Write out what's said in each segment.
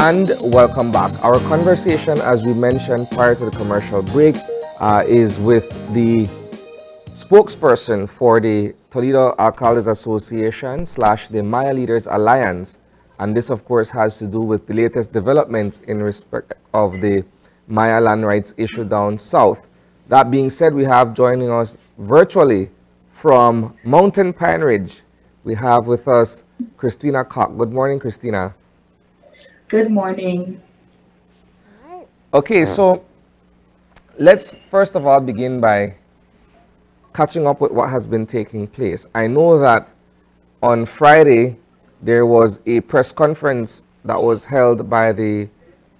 And welcome back. Our conversation, as we mentioned prior to the commercial break, is with the spokesperson for the Toledo Alcaldes Association / the Maya Leaders Alliance. And this, of course, has to do with the latest developments in respect of the Maya land rights issue down south. That being said, we have joining us virtually from Mountain Pine Ridge, we have with us Christina Cock. Good morning, Christina. Good morning. Okay, so let's first of all begin by catching up with what has been taking place. I know that on Friday there was a press conference that was held by the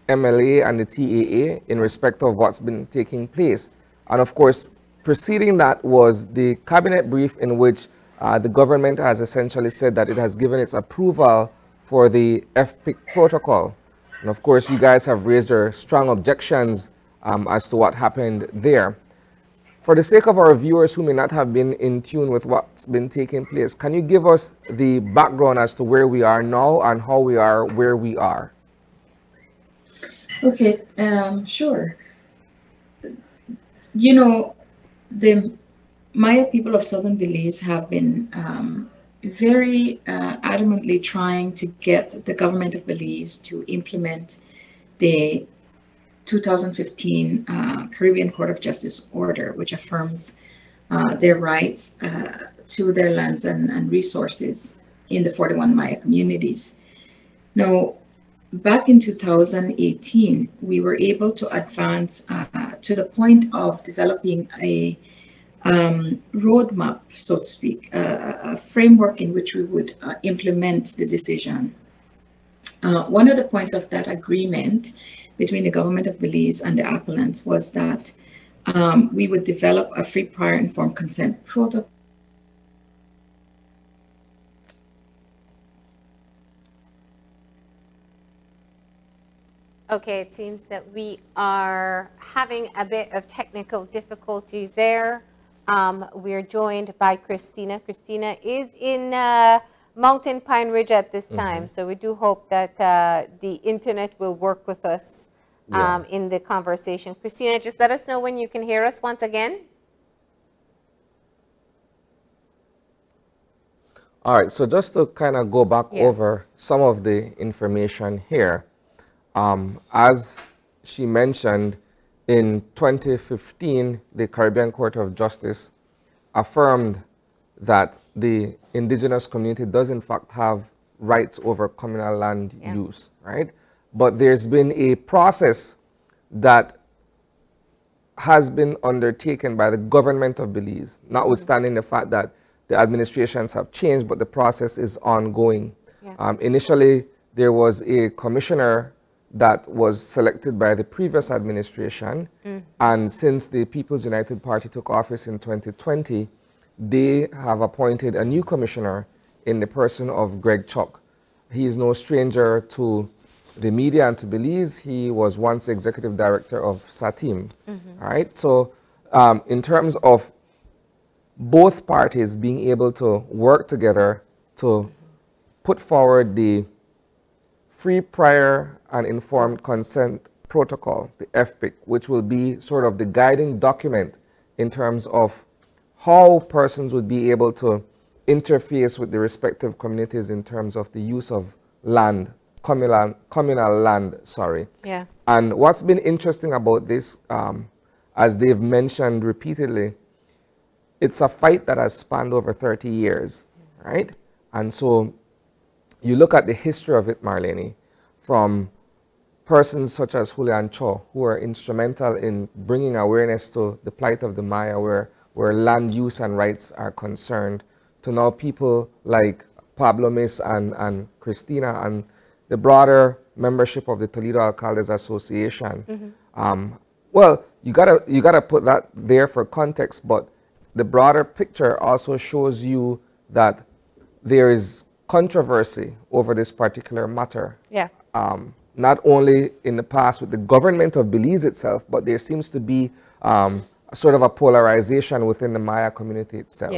MLA and the TAA in respect of what's been taking place. And of course, preceding that was the cabinet brief in which the government has essentially said that it has given its approval for the FPIC protocol. And of course, you guys have raised your strong objections as to what happened there. For the sake of our viewers who may not have been in tune with what's been taking place, can you give us the background as to where we are now and how we are where we are? Okay, sure. You know, the Maya people of southern Belize have been very adamantly trying to get the government of Belize to implement the 2015 Caribbean Court of Justice order, which affirms their rights to their lands and resources in the 41 Maya communities. Now, back in 2018, we were able to advance to the point of developing a roadmap, so to speak, a framework in which we would implement the decision. One of the points of that agreement between the government of Belize and the appellants was that we would develop a free, prior, informed consent protocol. Okay, it seems that we are having a bit of technical difficulty there. We're joined by Christina. Christina is in Mountain Pine Ridge at this time, so we do hope that the internet will work with us in the conversation. Christina, just let us know when you can hear us once again. All right, so just to kind of go back over some of the information here, as she mentioned, in 2015, the Caribbean Court of Justice affirmed that the indigenous community does in fact have rights over communal land use, right? But there's been a process that has been undertaken by the government of Belize, notwithstanding the fact that the administrations have changed, but the process is ongoing. Initially, there was a commissioner that was selected by the previous administration. And since the People's United Party took office in 2020, they have appointed a new commissioner in the person of Greg Chuck. He is no stranger to the media and to Belize. He was once executive director of SATIM. All right, so in terms of both parties being able to work together to put forward the free, prior, and informed consent protocol, the FPIC, which will be sort of the guiding document in terms of how persons would be able to interface with the respective communities in terms of the use of land, communal land, sorry. And what's been interesting about this, as they've mentioned repeatedly, it's a fight that has spanned over 30 years, right? And so you look at the history of it, Marlene, from persons such as Julian Cho, who are instrumental in bringing awareness to the plight of the Maya where land use and rights are concerned, to now people like Pablo Miss and Christina and the broader membership of the Toledo Alcaldes Association. Well, you gotta put that there for context, but the broader picture also shows you that there is controversy over this particular matter. Not only in the past with the government of Belize itself, but there seems to be sort of a polarization within the Maya community itself.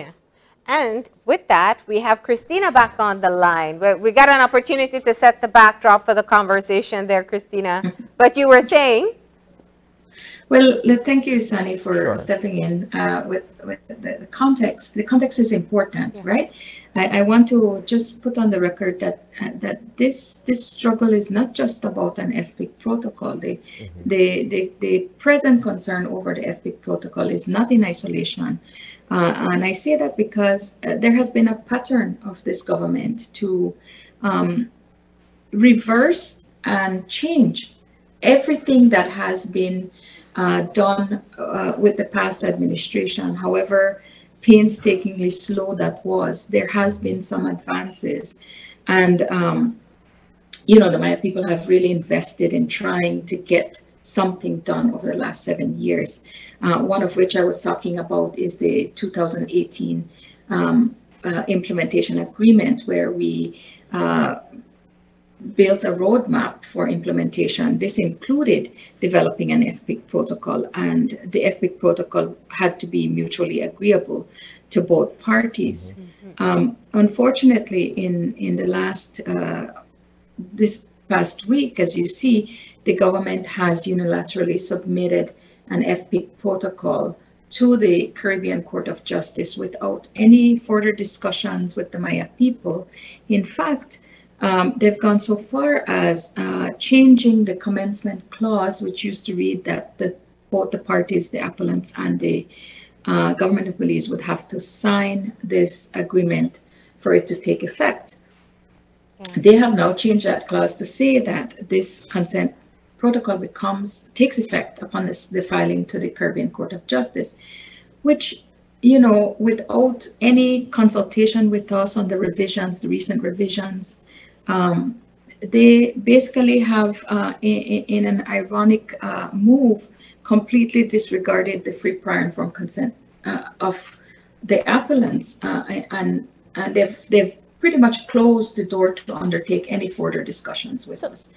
And with that, we have Christina back on the line. We got an opportunity to set the backdrop for the conversation there, Christina. But you were saying? Well, thank you, Sunny, for stepping in with the context. The context is important, right? I want to just put on the record that this struggle is not just about an FPIC protocol. The present concern over the FPIC protocol is not in isolation. And I say that because there has been a pattern of this government to reverse and change everything that has been done with the past administration. However painstakingly slow that was, there has been some advances. And, you know, the Maya people have really invested in trying to get something done over the last 7 years. One of which I was talking about is the 2018 implementation agreement, where we built a roadmap for implementation. This included developing an FPIC protocol, and the FPIC protocol had to be mutually agreeable to both parties. Unfortunately, in the last, this past week, as you see, the government has unilaterally submitted an FPIC protocol to the Caribbean Court of Justice without any further discussions with the Maya people. In fact, they've gone so far as changing the commencement clause, which used to read that both the parties, the appellants and the government of Belize, would have to sign this agreement for it to take effect. They have now changed that clause to say that this consent protocol takes effect upon the filing to the Caribbean Court of Justice, which, you know, without any consultation with us on the revisions, the recent revisions, they basically have, in an ironic move, completely disregarded the free, prior, and informed consent of the appellants, and they've pretty much closed the door to undertake any further discussions with us.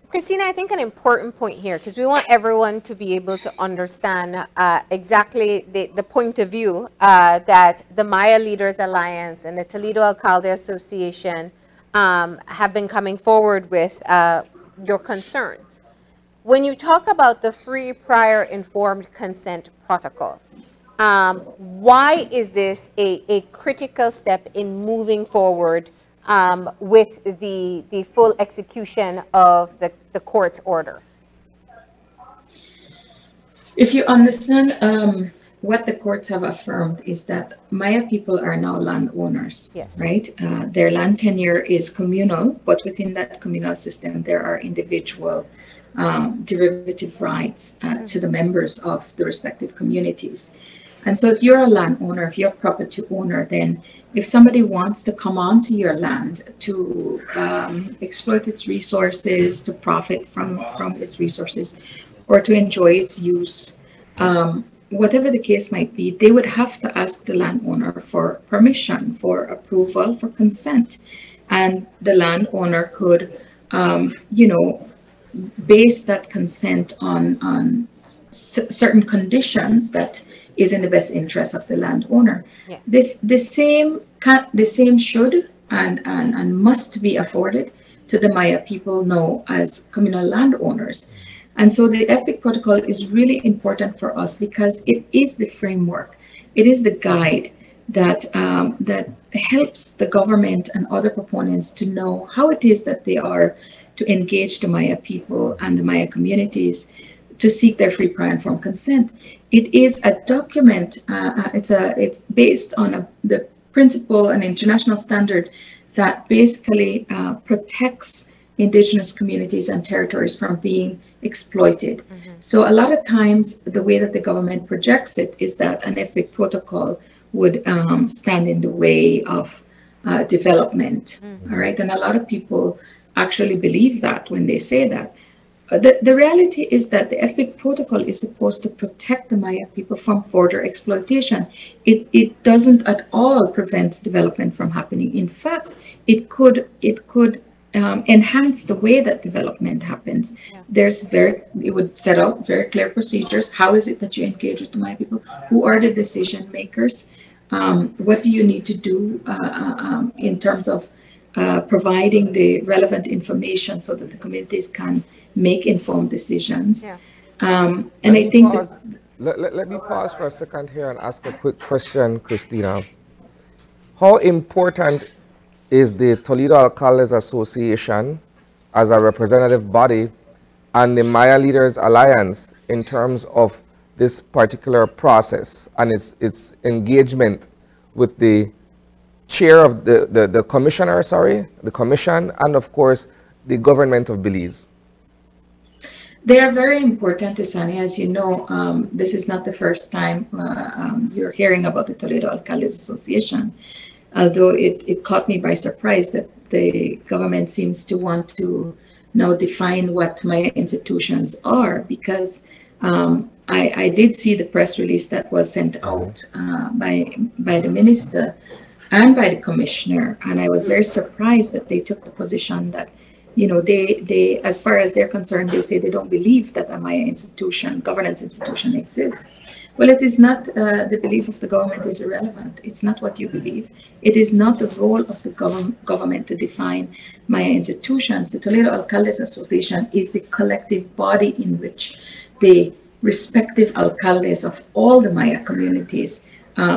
Christina, I think an important point here, because we want everyone to be able to understand exactly the point of view that the Maya Leaders Alliance and the Toledo Alcalde Association have been coming forward with your concerns. When you talk about the free, prior, informed consent protocol, why is this a critical step in moving forward with the full execution of the court's order? If you understand, what the courts have affirmed is that Maya people are now landowners, yes, right? Their land tenure is communal, but within that communal system, there are individual derivative rights to the members of the respective communities. And so if you're a landowner, if you're a property owner, then if somebody wants to come onto your land to exploit its resources, to profit from its resources, or to enjoy its use, whatever the case might be, they would have to ask the landowner for permission, for approval, for consent. And the landowner could, you know, base that consent on certain conditions that is in the best interest of the landowner. Yes. The same should and must be afforded to the Maya people now as communal landowners. And so the FPIC protocol is really important for us because it is the framework, it is the guide that that helps the government and other proponents to know how it is that they are to engage the Maya people and the Maya communities to seek their free, prior, and informed consent. It is a document. It's based on the principle and international standard that basically protects indigenous communities and territories from being exploited. So a lot of times the way that the government projects it is that an FPIC protocol would stand in the way of development. All right, and a lot of people actually believe that when they say that. The reality is that the FPIC protocol is supposed to protect the Maya people from further exploitation. It doesn't at all prevent development from happening. In fact, it could enhance the way that development happens. Yeah. It would set out very clear procedures. How is it that you engage with the Maya people? Who are the decision makers? What do you need to do in terms of providing the relevant information so that the communities can make informed decisions? Yeah. And I think that let me pause for a second here and ask a quick question, Christina. How important is the Toledo Alcaldes Association as a representative body and the Maya Leaders Alliance in terms of this particular process and its engagement with the chair of the commissioner, the commission, and of course the government of Belize? They are very important, Isani. As you know, this is not the first time you're hearing about the Toledo Alcaldes Association, although it caught me by surprise that the government seems to want to now define what Maya institutions are, because I did see the press release that was sent out by the minister and by the commissioner, and I was very surprised that they took the position that, you know, they, as far as they're concerned, they say they don't believe that a Maya institution, governance institution exists. Well, it is not, the belief of the government is irrelevant. It's not what you believe. It is not the role of the government to define Maya institutions. The Toledo Alcaldes Association is the collective body in which the respective alcaldes of all the Maya communities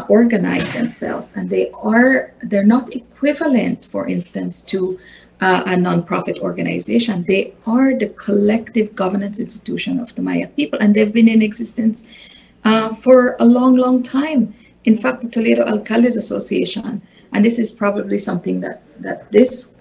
organize themselves, and they're not equivalent, for instance, to a nonprofit organization. They are the collective governance institution of the Maya people, and they've been in existence for a long, long time. In fact, the Toledo Alcaldes Association, and this is probably something that this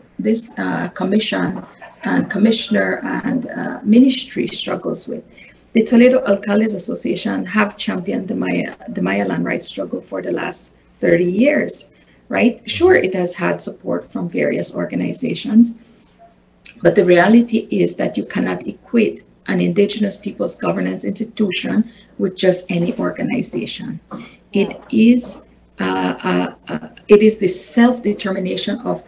commission and commissioner and ministry struggles with. The Toledo Alcaldes Association have championed the Maya land rights struggle for the last 30 years. Right? Sure, it has had support from various organizations, but the reality is that you cannot equate an indigenous people's governance institution with just any organization. It is the self-determination of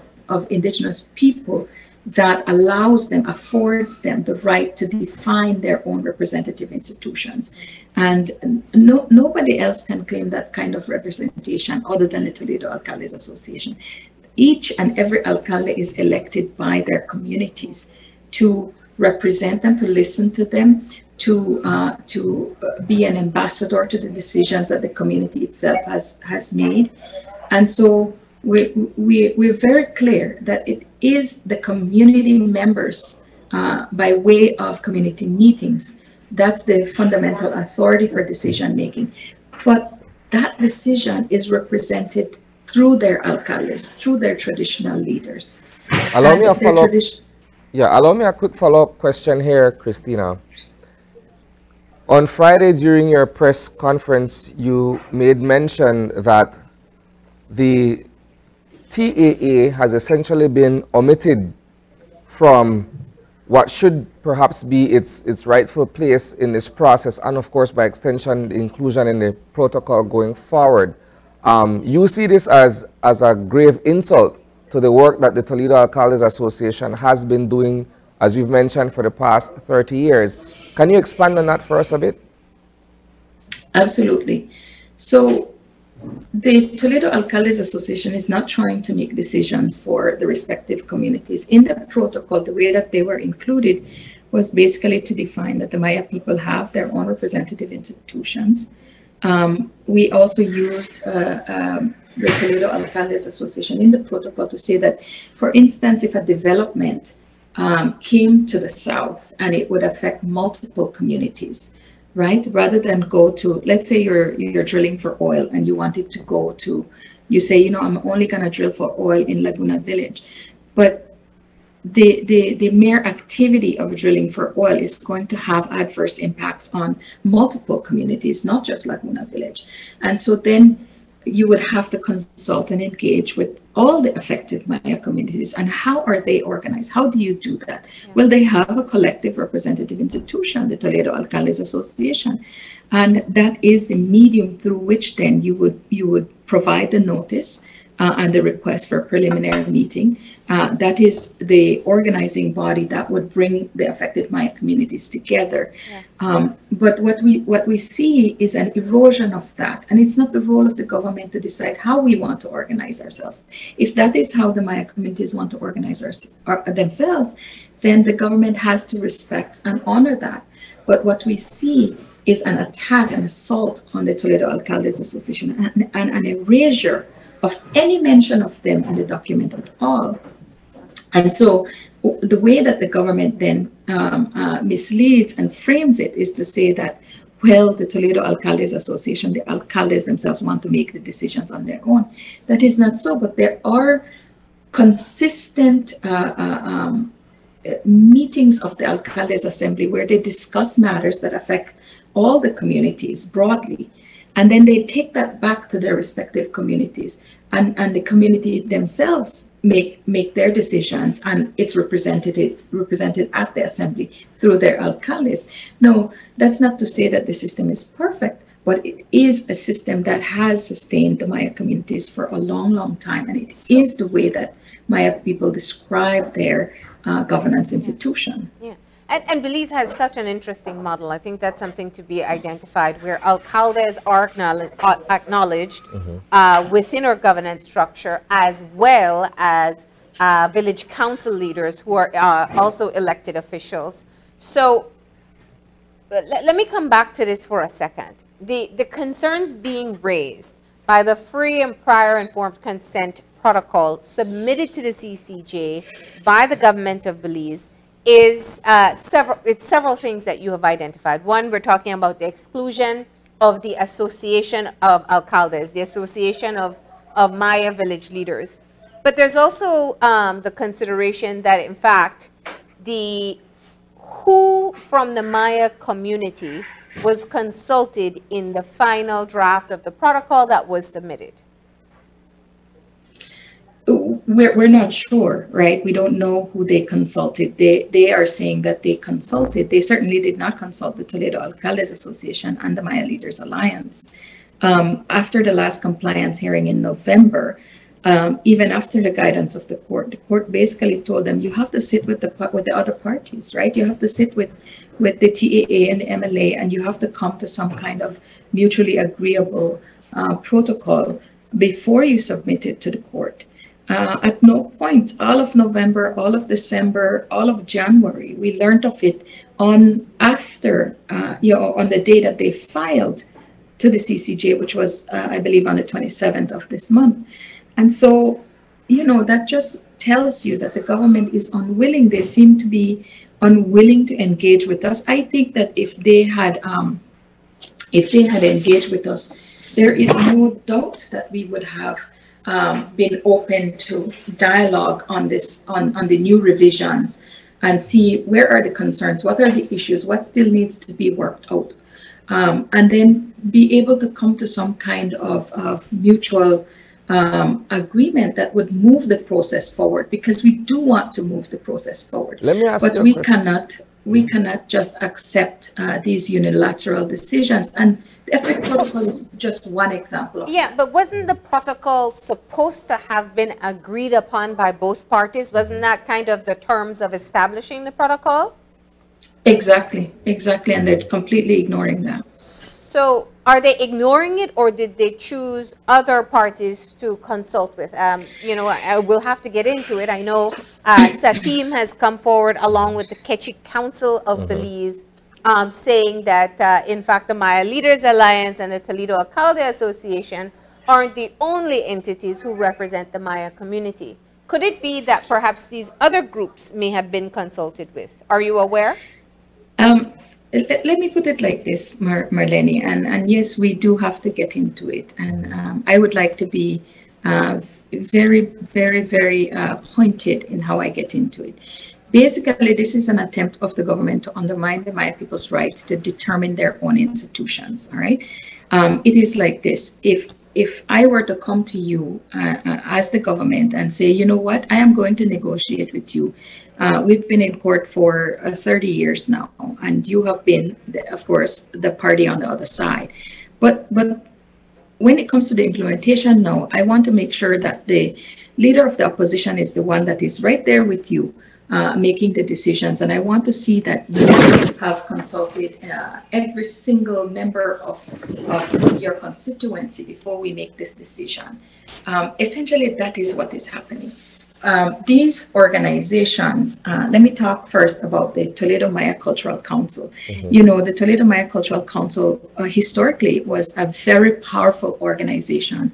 indigenous people that allows them, affords them the right to define their own representative institutions. And nobody else can claim that kind of representation other than the Toledo Alcaldes Association. Each and every alcalde is elected by their communities to represent them, to listen to them, to be an ambassador to the decisions that the community itself has made. And so we're very clear that it is the community members by way of community meetings. That's the fundamental authority for decision making. But that decision is represented through their alcaldes, through their traditional leaders. Allow me a quick follow-up question here, Christina. On Friday during your press conference, you made mention that the TAA has essentially been omitted from what should perhaps be its rightful place in this process, and of course by extension the inclusion in the protocol going forward. You see this as a grave insult to the work that the Toledo Alcaldes Association has been doing, as you've mentioned, for the past 30 years. Can you expand on that for us a bit? Absolutely. So the Toledo Alcaldes Association is not trying to make decisions for the respective communities. In the protocol, the way that they were included was basically to define that the Maya people have their own representative institutions. We also used the Toledo Alcaldes Association in the protocol to say that, for instance, if a development came to the south and it would affect multiple communities, right? Rather than go to, let's say you're drilling for oil and you wanted to go to, you say, you know, I'm only going to drill for oil in Laguna Village, but the mere activity of drilling for oil is going to have adverse impacts on multiple communities, not just Laguna Village. And so then you would have to consult and engage with all the affected Maya communities. And how are they organized? How do you do that? Yeah. Well, they have a collective representative institution, the Toledo Alcaldes Association. And that is the medium through which then you would provide the notice and the request for a preliminary meeting. That is the organizing body that would bring the affected Maya communities together. Yeah. But what we see is an erosion of that. And it's not the role of the government to decide how we want to organize ourselves. If that is how the Maya communities want to organize themselves, then the government has to respect and honor that. But what we see is an attack, an assault on the Toledo Alcaldes Association, and an erasure of any mention of them in the document at all. And so the way that the government then misleads and frames it is to say that, well, the Toledo Alcaldes Association, the alcaldes themselves want to make the decisions on their own. That is not so, but there are consistent meetings of the Alcaldes Assembly where they discuss matters that affect all the communities broadly. And then they take that back to their respective communities, and the community themselves make their decisions, and it's represented at the assembly through their alcaldes. No, that's not to say that the system is perfect, but it is a system that has sustained the Maya communities for a long, long time, and it is the way that Maya people describe their governance institution. Yeah. And Belize has such an interesting model. I think that's something to be identified, where alcaldes are acknowledged within our governance structure, as well as village council leaders who are also elected officials. So let me come back to this for a second. The concerns being raised by the free and prior informed consent protocol submitted to the CCJ by the government of Belize is several things that you have identified. One, we're talking about the exclusion of the Association of Alcaldes, the Association of Maya village leaders. But there's also the consideration that, in fact, who from the Maya community was consulted in the final draft of the protocol that was submitted. We're not sure, right? We don't know who they consulted. They are saying that they consulted. They certainly did not consult the Toledo Alcaldes Association and the Maya Leaders Alliance. After the last compliance hearing in November, even after the guidance of the court basically told them, you have to sit with the other parties, right? You have to sit with the TAA and the MLA, and you have to come to some kind of mutually agreeable protocol before you submit it to the court. At no point, all of November, all of December, all of January, we learned of it on the day that they filed to the CCJ, which was, I believe, on the 27th of this month. And so, that just tells you that the government is unwilling. They seem to be unwilling to engage with us. I think that if they had engaged with us, there is no doubt that we would have been open to dialogue on this, on the new revisions, and see where are the concerns, what are the issues, what still needs to be worked out, and then be able to come to some kind of mutual agreement that would move the process forward, because we do want to move the process forward. Let me ask but you a we question. cannot just accept these unilateral decisions. And the FPIC protocol is just one example of that. But wasn't the protocol supposed to have been agreed upon by both parties? Wasn't that kind of the terms of establishing the protocol? Exactly, and they're completely ignoring that. So are they ignoring it, or did they choose other parties to consult with? We'll have to get into it. I know Satim has come forward along with the Ketchic Council of Belize, saying that, in fact, the Maya Leaders Alliance and the Toledo Alcalde Association aren't the only entities who represent the Maya community. Could it be that perhaps these other groups may have been consulted with? Are you aware? Let me put it like this, Marlene, and yes, we do have to get into it. And I would like to be very, very, very pointed in how I get into it. Basically, this is an attempt of the government to undermine the Maya people's rights to determine their own institutions, all right? It is like this. If I were to come to you as the government and say, you know what, I am going to negotiate with you. We've been in court for 30 years now, and you have been, of course, the party on the other side. But when it comes to the implementation now, I want to make sure that the leader of the opposition is the one that is right there with you, making the decisions. And I want to see that you have consulted every single member of your constituency before we make this decision. Essentially, that is what is happening. These organizations, let me talk first about the Toledo Maya Cultural Council. You know, the Toledo Maya Cultural Council historically was a very powerful organization,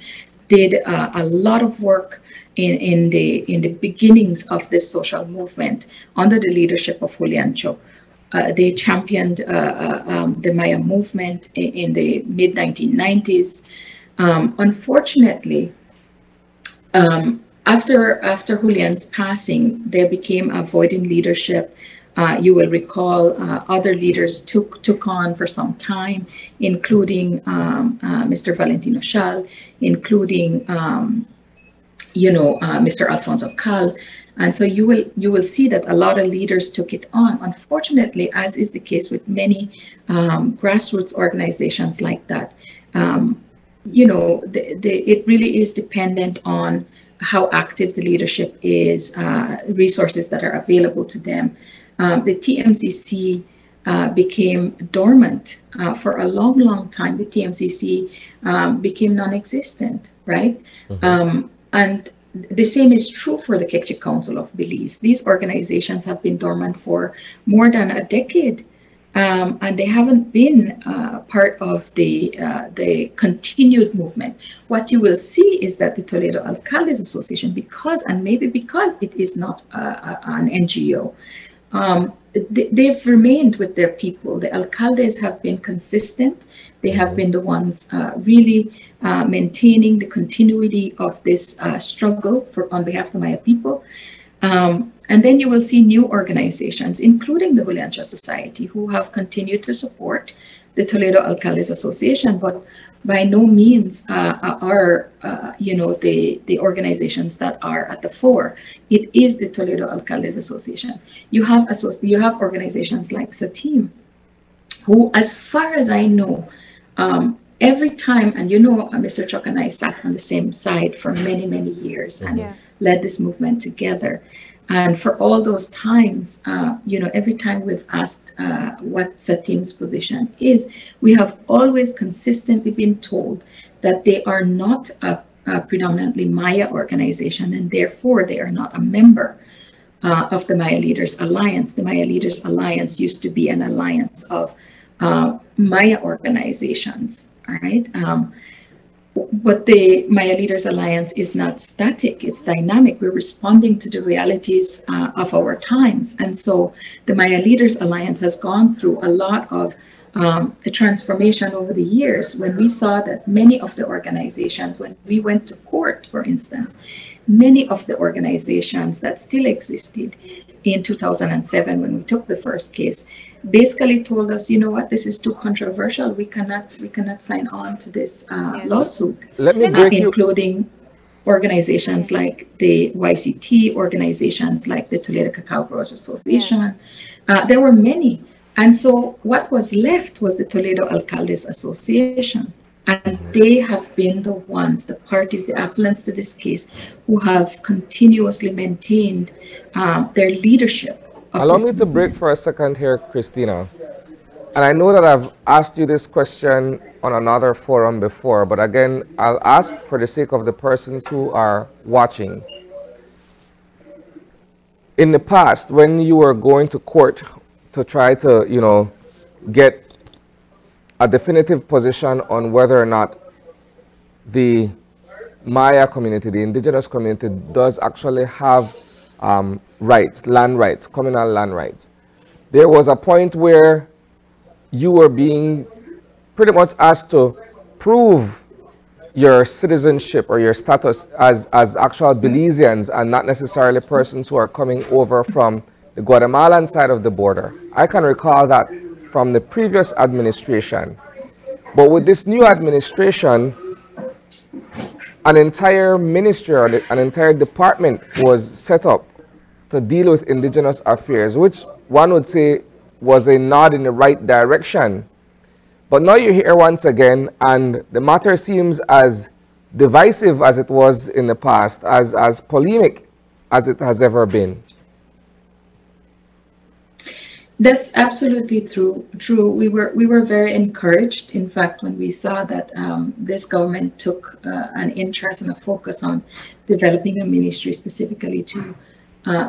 did a lot of work in the beginnings of this social movement under the leadership of Julian Cho. They championed the Maya movement in the mid-1990s. Unfortunately, after Julian's passing, there became a void in leadership. You will recall other leaders took on for some time, including Mr. Valentino Schall, including Mr. Alfonso Cal. And so you will see that a lot of leaders took it on. Unfortunately, as is the case with many grassroots organizations like that, it really is dependent on how active the leadership is, resources that are available to them. The TMCC became dormant for a long, long time. The TMCC became non-existent, right? And the same is true for the Kekchi Council of Belize. These organizations have been dormant for more than a decade, and they haven't been part of the continued movement. What you will see is that the Toledo Alcaldes Association, because it is not an NGO, they've remained with their people. The alcaldes have been consistent. They have been the ones really maintaining the continuity of this struggle on behalf of the Maya people. And then you will see new organizations, including the Juliancha Society, who have continued to support the Toledo Alcaldes Association, but by no means are the organizations that are at the fore. It is the Toledo Alcaldes Association. You have organizations like SATIM, who, as far as I know, every time, and Mr. Chuck and I sat on the same side for many, many years and led this movement together. And for all those times, every time we've asked what SATIM's position is, we have always consistently been told that they are not a predominantly Maya organization, and therefore they are not a member of the Maya Leaders Alliance. The Maya Leaders Alliance used to be an alliance of Maya organizations, all right? But the Maya Leaders Alliance is not static, it's dynamic. We're responding to the realities of our times. And so the Maya Leaders Alliance has gone through a lot of the transformation over the years, when we saw that many of the organizations, when we went to court, for instance, many of the organizations that still existed in 2007, when we took the first case, basically told us, you know what, this is too controversial. We cannot sign on to this lawsuit. Let me break including organizations like the YCT, organizations like the Toledo Cacao Growers Association. There were many. And so what was left was the Toledo Alcaldes Association. And they have been the ones, the parties, the appellants to this case, who have continuously maintained their leadership. Allow me to break for a second here, Christina. And I know that I've asked you this question on another forum before, but again, I'll ask for the sake of the persons who are watching. In the past, when you were going to court to try to, get a definitive position on whether or not the Maya community, the indigenous community, does actually have rights, land rights, communal land rights. There was a point where you were being pretty much asked to prove your citizenship or your status as actual Belizeans and not necessarily persons who are coming over from the Guatemalan side of the border. I can recall that from the previous administration. But with this new administration, an entire ministry or an entire department was set up to deal with indigenous affairs, which one would say was a nod in the right direction. But now you're here once again, and the matter seems as divisive as it was in the past, as polemic as it has ever been. That's absolutely true. We were very encouraged, in fact, when we saw that this government took an interest and a focus on developing a ministry specifically to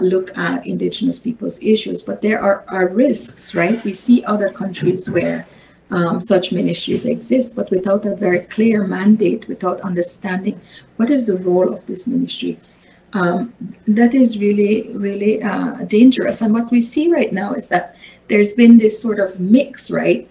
look at Indigenous people's issues. But there are risks, right? We see other countries where such ministries exist, but without a very clear mandate, without understanding what is the role of this ministry. That is really dangerous. And what we see right now is that there's been this sort of mix, right?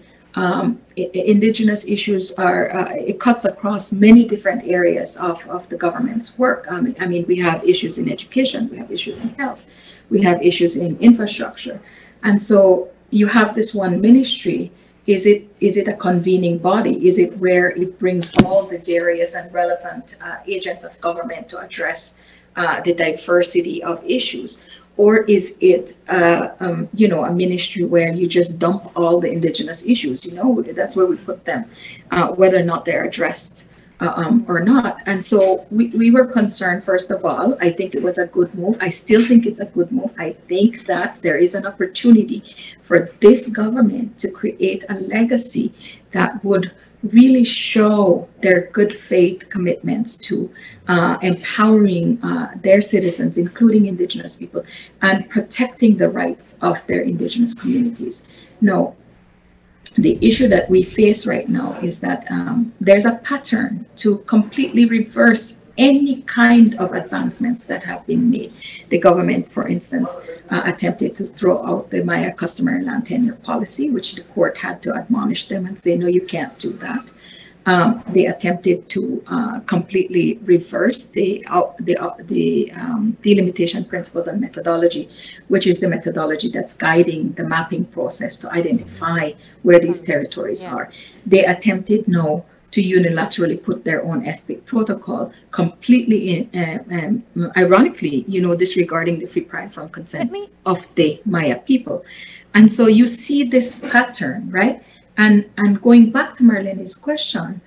Indigenous issues are, it cuts across many different areas of the government's work. I mean, we have issues in education, we have issues in health, we have issues in infrastructure. And so you have this one ministry. Is it a convening body? Is it where it brings all the various and relevant agents of government to address the diversity of issues? Or is it, you know, a ministry where you just dump all the Indigenous issues? You know, that's where we put them, whether or not they're addressed or not. And so we were concerned, first of all. I think it was a good move. I still think it's a good move. I think that there is an opportunity for this government to create a legacy that would really show their good faith commitments to empowering their citizens, including Indigenous people, and protecting the rights of their Indigenous communities. No, the issue that we face right now is that there's a pattern to completely reverse any kind of advancements that have been made. The government, for instance, attempted to throw out the Maya customary land tenure policy, which the court had to admonish them and say, no, you can't do that. They attempted to completely reverse the delimitation principles and methodology, which is the methodology that's guiding the mapping process to identify where these territories are. They attempted now to unilaterally put their own FPIC protocol, completely, ironically, you know, disregarding the free, prior, informed consent of the Maya people. And so you see this pattern, right? And going back to Marlene's question,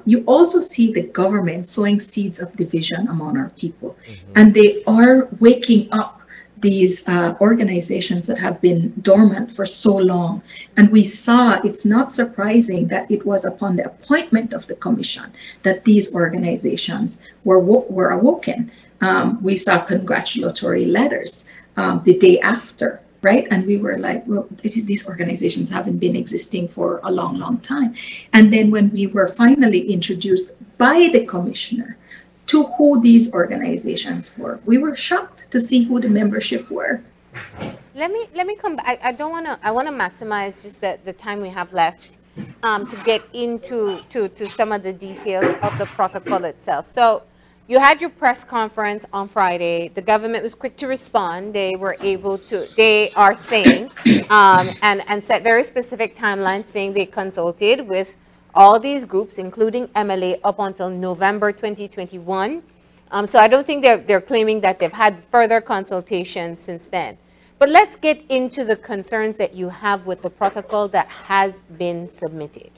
you also see the government sowing seeds of division among our people. And they are waking up these organizations that have been dormant for so long. And we saw, it's not surprising that it was upon the appointment of the commission that these organizations were awoken. We saw congratulatory letters the day after, right? And we were like, well, these organizations haven't been existing for a long, long time. And then when we were finally introduced by the commissioner to who these organizations were, we were shocked to see who the membership were. Let me come back. I don't want to. I want to maximize just the time we have left to get into to some of the details of the protocol itself. So you had your press conference on Friday. The government was quick to respond. They were able to. They are saying and set very specific timelines, saying they consulted with all these groups, including MLA, up until November 2021. So I don't think they're claiming that they've had further consultations since then. But let's get into the concerns that you have with the protocol that has been submitted.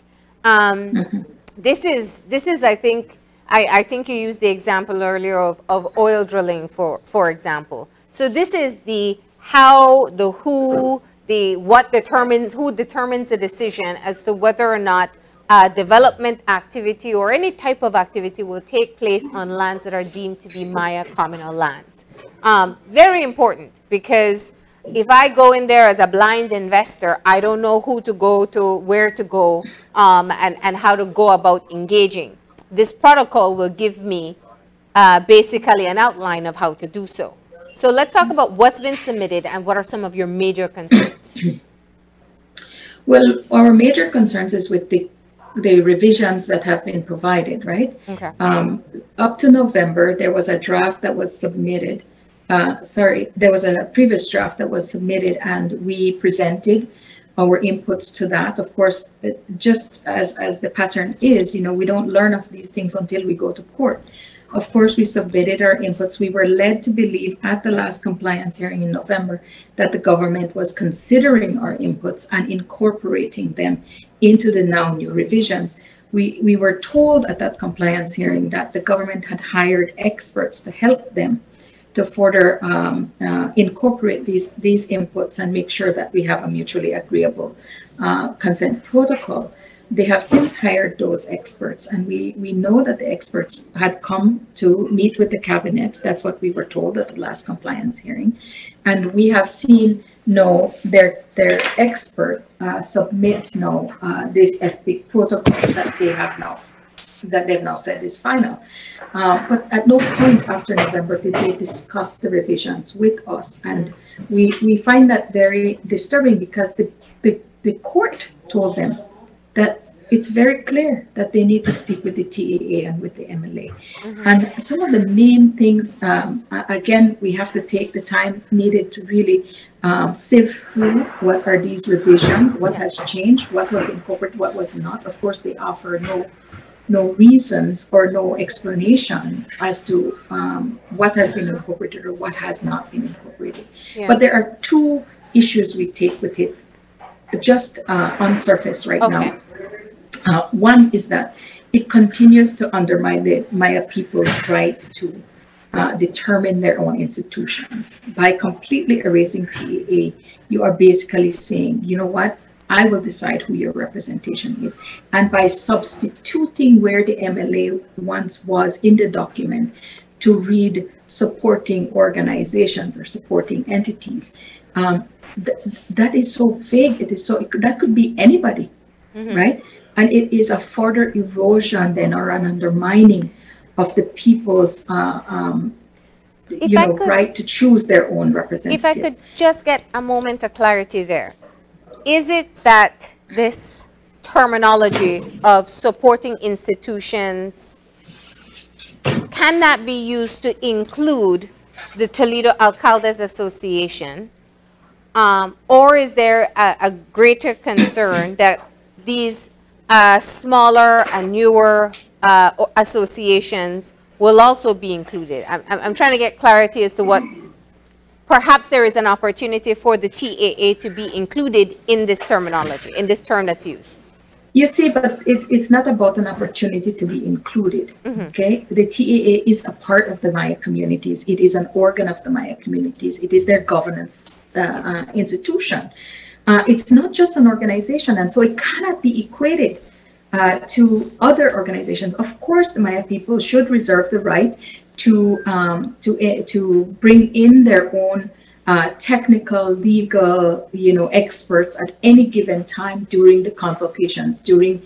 This is, I think you used the example earlier of oil drilling, for example. So this is the how, the who, the what determines, who determines the decision as to whether or not development activity or any type of activity will take place on lands that are deemed to be Maya communal lands. Very important, because if I go in there as a blind investor, I don't know who to go to, where to go, and how to go about engaging. This protocol will give me basically an outline of how to do so. So let's talk about what's been submitted and what are some of your major concerns. Well, our major concerns is with the revisions that have been provided, right? Okay. Up to November, there was a draft that was submitted. There was a previous draft that was submitted, and we presented our inputs to that. Of course, just as the pattern is, you know, we don't learn of these things until we go to court. Of course, we submitted our inputs. We were led to believe at the last compliance hearing in November that the government was considering our inputs and incorporating them into the now new revisions, we were told at that compliance hearing that the government had hired experts to help them to further incorporate these inputs and make sure that we have a mutually agreeable consent protocol. They have since hired those experts, and we know that the experts had come to meet with the cabinet. That's what we were told at the last compliance hearing. And we have seen their expert submit this FPIC protocol that they've now said is final. But at no point after November did they discuss the revisions with us. And we find that very disturbing, because the court told them that it's very clear that they need to speak with the TAA and with the MLA. And some of the main things, again, we have to take the time needed to really sift through what are these revisions, what has changed, what was incorporated, what was not. Of course, they offer no reasons or no explanation as to what has been incorporated or what has not been incorporated. But there are two issues we take with it just on surface right now. One is that it continues to undermine the Maya people's rights to determine their own institutions. By completely erasing TAA, you are basically saying, you know what, I will decide who your representation is. And by substituting where the MLA once was in the document to read supporting organizations or supporting entities, that is so vague. That could be anybody, right? And it is a further erosion then, or an undermining of the people's right to choose their own representatives. If I could just get a moment of clarity there. Is it that this terminology of supporting institutions can that be used to include the Toledo Alcaldes Association? Or is there a greater concern that these smaller and newer associations will also be included? I'm trying to get clarity as to what, perhaps there is an opportunity for the TAA to be included in this terminology, in this term that's used. You see, but it's not about an opportunity to be included, okay? The TAA is a part of the Maya communities. It is an organ of the Maya communities. It is their governance institution. It's not just an organization, and so it cannot be equated to other organizations. Of course, the Maya people should reserve the right to bring in their own technical, legal, experts at any given time during the consultations, during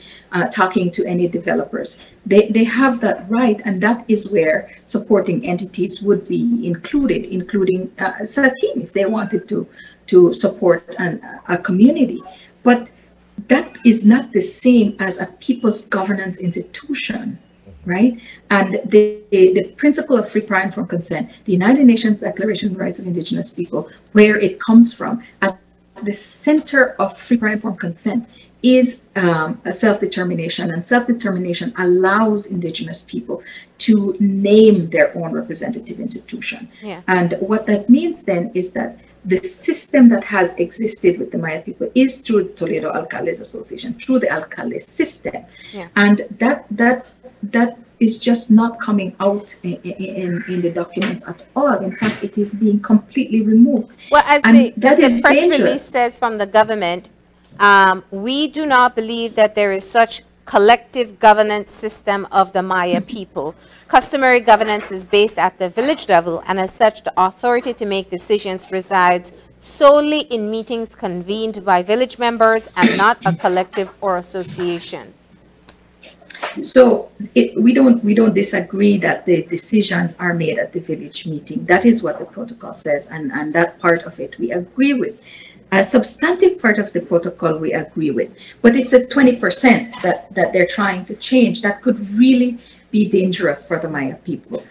talking to any developers. They have that right, and that is where supporting entities would be included, including SATIM if they wanted to support a community. But that is not the same as a people's governance institution, right? And the principle of free, prior, and informed consent, the United Nations Declaration on the Rights of Indigenous People, where it comes from, at the center of free, prior, and informed consent is a self-determination, and self-determination allows Indigenous people to name their own representative institution. And what that means then is that the system that has existed with the Maya people is through the Toledo Alcaldes Association, through the Alcalde system. And that is just not coming out in the documents at all. In fact, it is being completely removed. Well, as the press release says from the government, we do not believe that there is such collective governance system of the Maya people. Customary governance is based at the village level, and as such, the authority to make decisions resides solely in meetings convened by village members and not a collective or association. So we don't disagree that the decisions are made at the village meeting. That is what the protocol says, and that part of it we agree with. A substantive part of the protocol we agree with, but it's a 20% that they're trying to change. That could really be dangerous for the Maya people.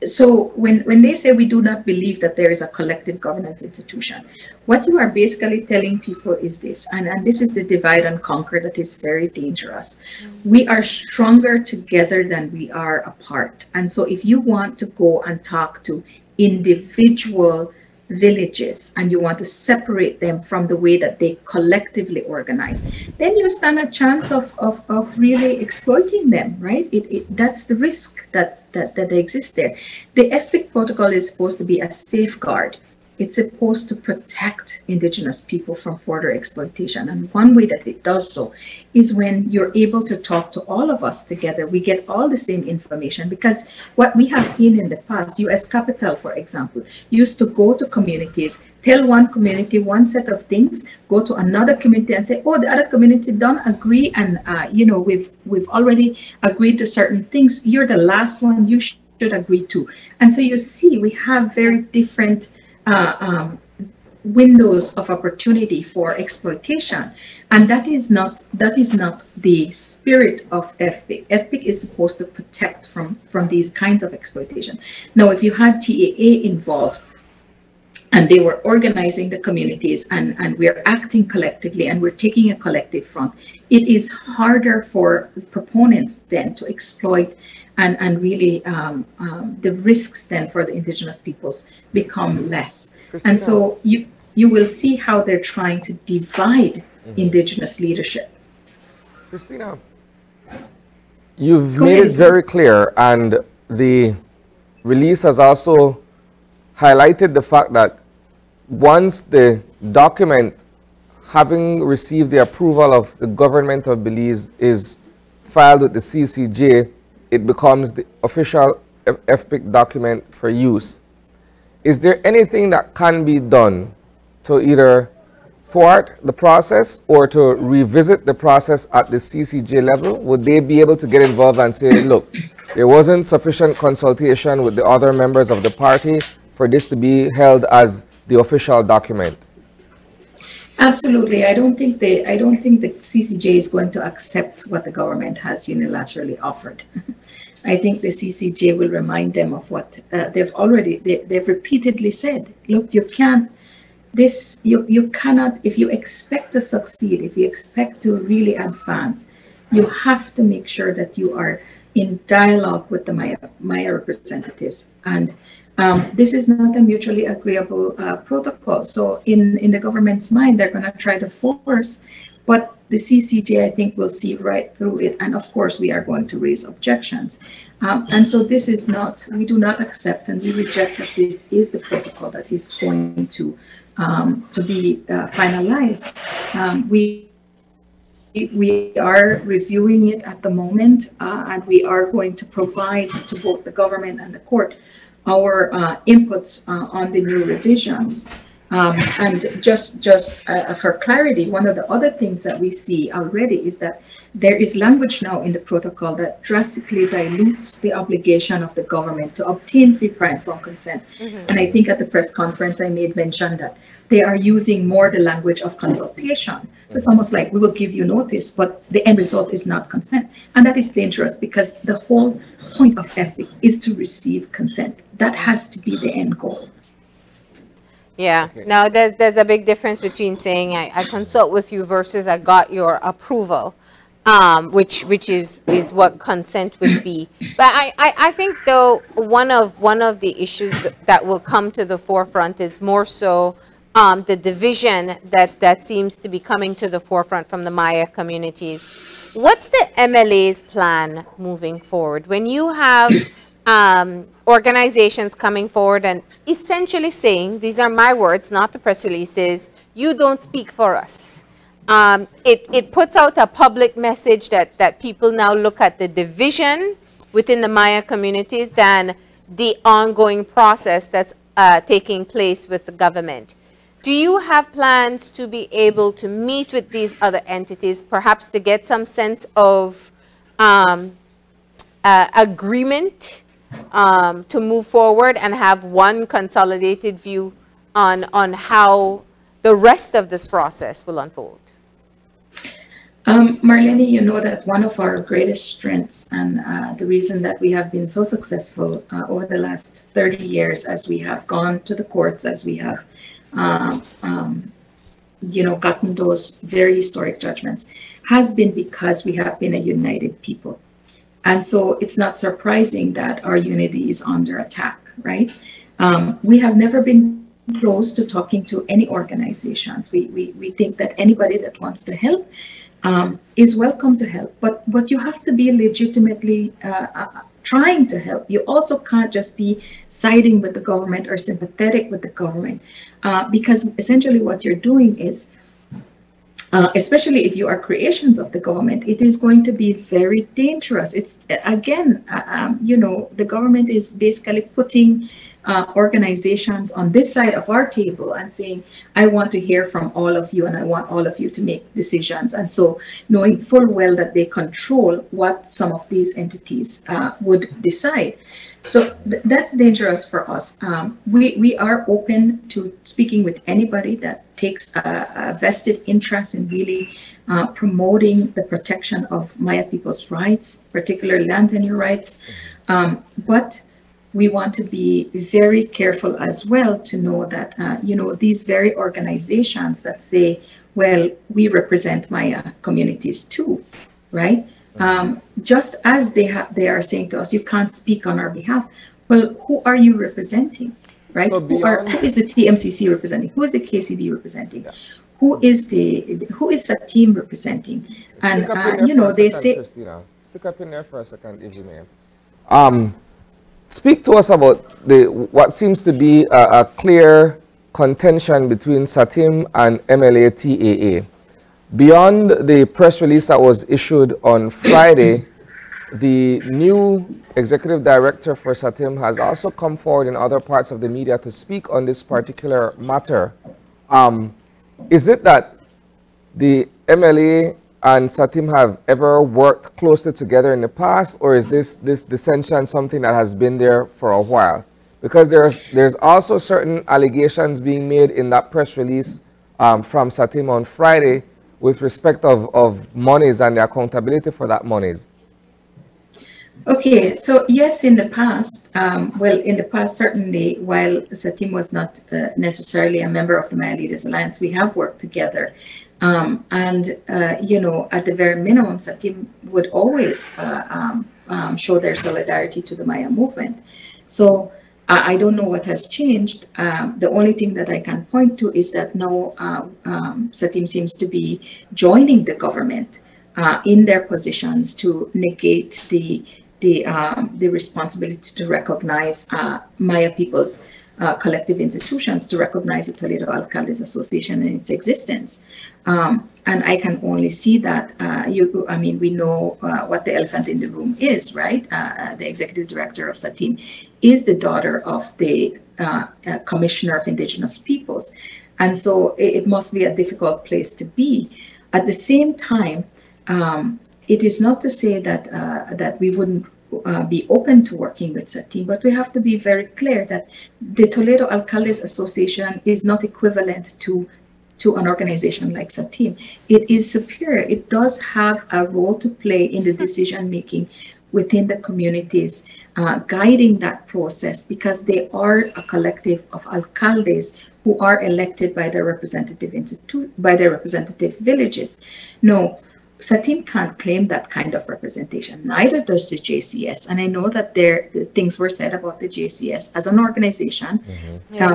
So when they say we do not believe that there is a collective governance institution, what you are basically telling people is this, and this is the divide and conquer that is very dangerous. We are stronger together than we are apart. And so if you want to go and talk to individual villages and you want to separate them from the way that they collectively organize, then you stand a chance of really exploiting them, right? That's the risk that exists there. The FPIC protocol is supposed to be a safeguard. It's supposed to protect indigenous people from further exploitation. And one way that it does so is when you're able to talk to all of us together. We get all the same information, because what we have seen in the past, US Capital, for example, used to go to communities, tell one community one set of things, go to another community and say, oh, the other community don't agree. And, we've already agreed to certain things. You're the last one you should agree to. And so you see, we have very different windows of opportunity for exploitation, and that is not the spirit of FPIC. FPIC is supposed to protect from these kinds of exploitation. Now, if you had TAA involved and they were organizing the communities and we're acting collectively and we're taking a collective front, it is harder for proponents then to exploit, and really the risks then for the indigenous peoples become less. Christina. And so you will see how they're trying to divide indigenous leadership. Christina, you've made it very clear, and the release has also highlighted the fact that once the document, having received the approval of the government of Belize, is filed with the CCJ, it becomes the official FPIC document for use. Is there anything that can be done to either thwart the process or to revisit the process at the CCJ level? Would they be able to get involved and say, look, there wasn't sufficient consultation with the other members of the party for this to be held as the official document? Absolutely. I don't think the CCJ is going to accept what the government has unilaterally offered. I think the CCJ will remind them of what they've repeatedly said. Look, you can't, you cannot, if you expect to succeed, if you expect to really advance, you have to make sure that you are in dialogue with the Maya representatives. And this is not a mutually agreeable protocol. So in the government's mind, they're going to try to force, but the CCJ, I think, will see right through it. And of course, we are going to raise objections. And so this is not, we do not accept and we reject that this is the protocol that is going to be finalized. We are reviewing it at the moment, and we are going to provide to both the government and the court our inputs on the new revisions. And just for clarity, one of the other things that we see already is that there is language now in the protocol that drastically dilutes the obligation of the government to obtain free, prior, and informed consent. And I think at the press conference, I made mention that they are using more the language of consultation. So it's almost like we will give you notice, but the end result is not consent. And that is dangerous, because the whole point of FPIC is to receive consent. That has to be the end goal. Yeah. Okay. Now there's a big difference between saying I consult with you versus I got your approval, which is what consent would be. But I think though one of the issues that will come to the forefront is more so the division that seems to be coming to the forefront from the Maya communities. What's the MLA's plan moving forward when you have organizations coming forward and essentially saying, these are my words, not the press releases, you don't speak for us? It puts out a public message that people now look at the division within the Maya communities than the ongoing process that's taking place with the government. Do you have plans to be able to meet with these other entities, perhaps to get some sense of agreement to move forward and have one consolidated view on how the rest of this process will unfold? Marlene, you know that one of our greatest strengths and the reason that we have been so successful over the last 30 years as we have gone to the courts, as we have gotten those very historic judgments, has been because we have been a united people. And so it's not surprising that our unity is under attack, right? We have never been close to talking to any organizations. We think that anybody that wants to help is welcome to help, but you have to be legitimately trying to help. You also can't just be siding with the government or sympathetic with the government, because essentially what you're doing is, especially if you are creations of the government, it is going to be very dangerous. It's again, the government is basically putting organizations on this side of our table and saying, I want to hear from all of you and I want all of you to make decisions. And so knowing full well that they control what some of these entities would decide. So that's dangerous for us. We are open to speaking with anybody that takes a vested interest in really promoting the protection of Maya people's rights, particularly land tenure rights. But we want to be very careful as well to know that, these very organizations that say, well, we represent Maya communities too, right? Just as they are saying to us, you can't speak on our behalf. Well, who are you representing, right? So who is the TMCC representing? Who is the KCB representing? Yeah. Who is Satim representing? And they say, Christina, stick up in there for a second, if you may. Speak to us about what seems to be a clear contention between Satim and MLA TAA. Beyond the press release that was issued on Friday, the new executive director for Satim has also come forward in other parts of the media to speak on this particular matter. Is it that the MLA and Satim have ever worked closely together in the past, or is this dissension something that has been there for a while? Because there's also certain allegations being made in that press release from Satim on Friday with respect of monies and the accountability for that monies. Okay, so yes, in the past, certainly, while Satim was not necessarily a member of the Maya Leaders Alliance, we have worked together. At the very minimum, Satim would always show their solidarity to the Maya movement. So I don't know what has changed. The only thing that I can point to is that now Satim seems to be joining the government in their positions to negate the responsibility to recognize Maya people's collective institutions, to recognize the Toledo Alcaldes Association and its existence. And I can only see that, we know what the elephant in the room is, right? The executive director of Satim is the daughter of the Commissioner of Indigenous Peoples. And so it must be a difficult place to be. At the same time, it is not to say that we wouldn't be open to working with Satim, but we have to be very clear that the Toledo Alcaldes Association is not equivalent to an organization like Satim. It is superior. It does have a role to play in the decision making within the communities, guiding that process, because they are a collective of alcaldes who are elected by their representative villages. No, Satim can't claim that kind of representation. Neither does the JCS. And I know that things were said about the JCS as an organization.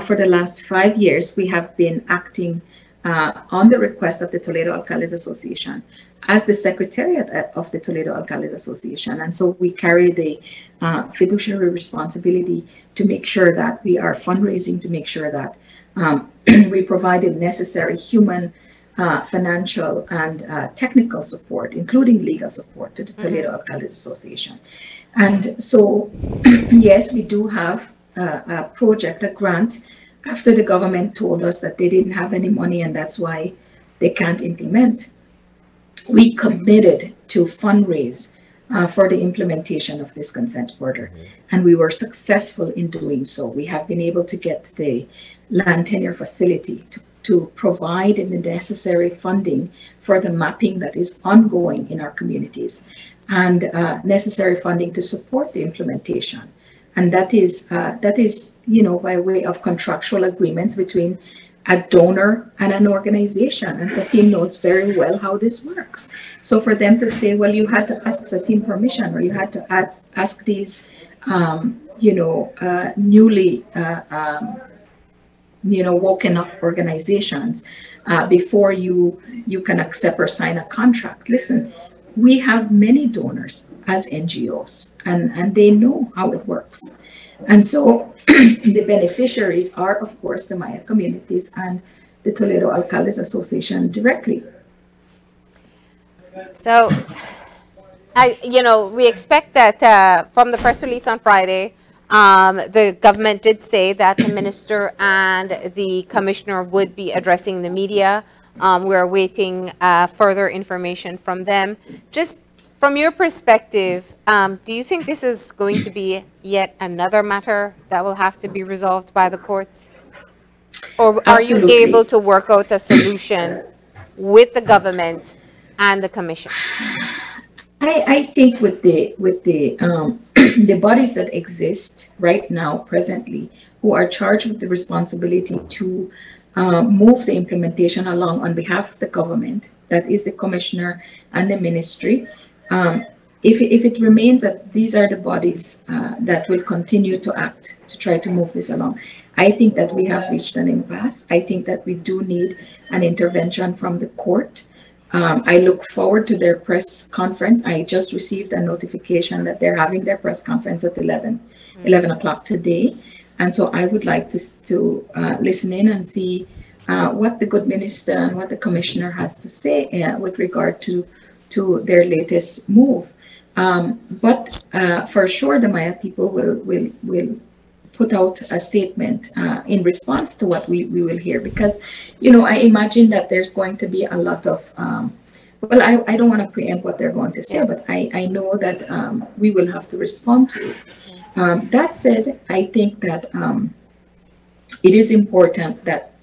For the last 5 years, we have been acting on the request of the Toledo Alcaldes Association as the secretariat of the Toledo Alcaldes Association. And so we carry the fiduciary responsibility to make sure that we are fundraising, to make sure that we provide the necessary human, financial, and technical support, including legal support, to the Toledo Alcaldes Association. And so, yes, we do have a project, a grant, after the government told us that they didn't have any money and that's why they can't implement. We committed to fundraise for the implementation of this consent order. And we were successful in doing so. We have been able to get the land tenure facility to provide the necessary funding for the mapping that is ongoing in our communities, and necessary funding to support the implementation. And that is, by way of contractual agreements between a donor and an organization. And Satim knows very well how this works. So for them to say, well, you had to ask Satim permission, or you had to ask these, newly woken up organizations before you can accept or sign a contract. Listen, we have many donors as NGOs, and they know how it works. And so the beneficiaries are, of course, the Maya communities and the Toledo Alcaldes Association directly. So, we expect that from the press release on Friday, the government did say that the minister and the commissioner would be addressing the media. We're awaiting further information from them. Just from your perspective, do you think this is going to be yet another matter that will have to be resolved by the courts? Or are Absolutely. you able to work out a solution with the government and the commission? I think with the the bodies that exist right now, presently, who are charged with the responsibility to move the implementation along on behalf of the government, that is the commissioner and the ministry. If it remains that these are the bodies that will continue to act to try to move this along, I think that we have reached an impasse. I think that we do need an intervention from the court. I look forward to their press conference. I just received a notification that they're having their press conference at 11 o'clock today. And so I would like to listen in and see what the good minister and what the commissioner has to say with regard to their latest move. But for sure, the Maya people will put out a statement in response to what we will hear, because I imagine that there's going to be a lot of well, I don't want to preempt what they're going to say, but I know that we will have to respond to it. That said, I think that it is important that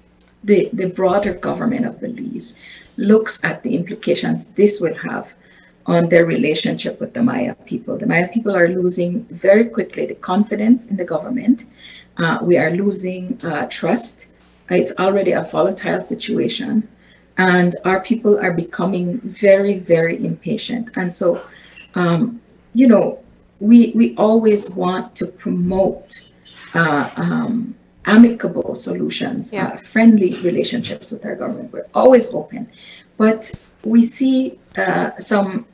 the broader government of Belize looks at the implications this will have on their relationship with the Maya people. The Maya people are losing very quickly the confidence in the government. We are losing trust. It's already a volatile situation, and our people are becoming very, very impatient. And so, we always want to promote amicable solutions, friendly relationships with our government. We're always open, but we see some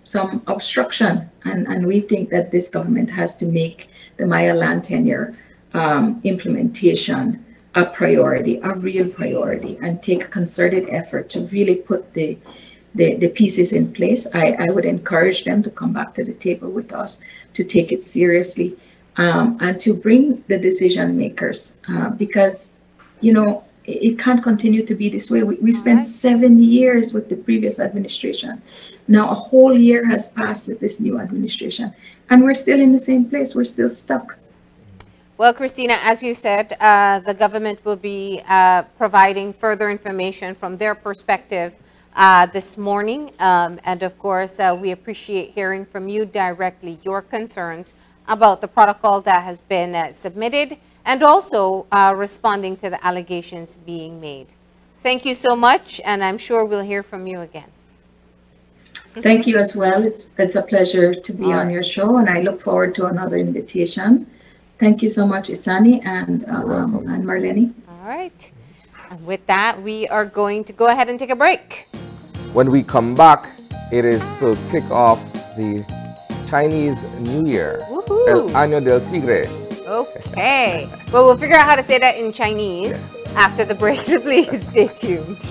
obstruction, and we think that this government has to make the Maya land tenure implementation a priority, a real priority, and take a concerted effort to really put the pieces in place. I would encourage them to come back to the table with us, to take it seriously, and to bring the decision makers, because it can't continue to be this way. We spent 7 years with the previous administration. Now a whole year has passed with this new administration, and we're still in the same place. We're still stuck. Well, Christina, as you said, the government will be providing further information from their perspective this morning. And of course, we appreciate hearing from you directly your concerns about the protocol that has been submitted, and also responding to the allegations being made. Thank you so much, and I'm sure we'll hear from you again. Thank you as well. It's a pleasure to be on your show, and I look forward to another invitation. Thank you so much, Isani and Marlene. All right. And with that, we are going to go ahead and take a break. When we come back, it is to kick off the Chinese New Year, El Año del Tigre. Okay. Well, we'll figure out how to say that in Chinese after the break, so please stay tuned.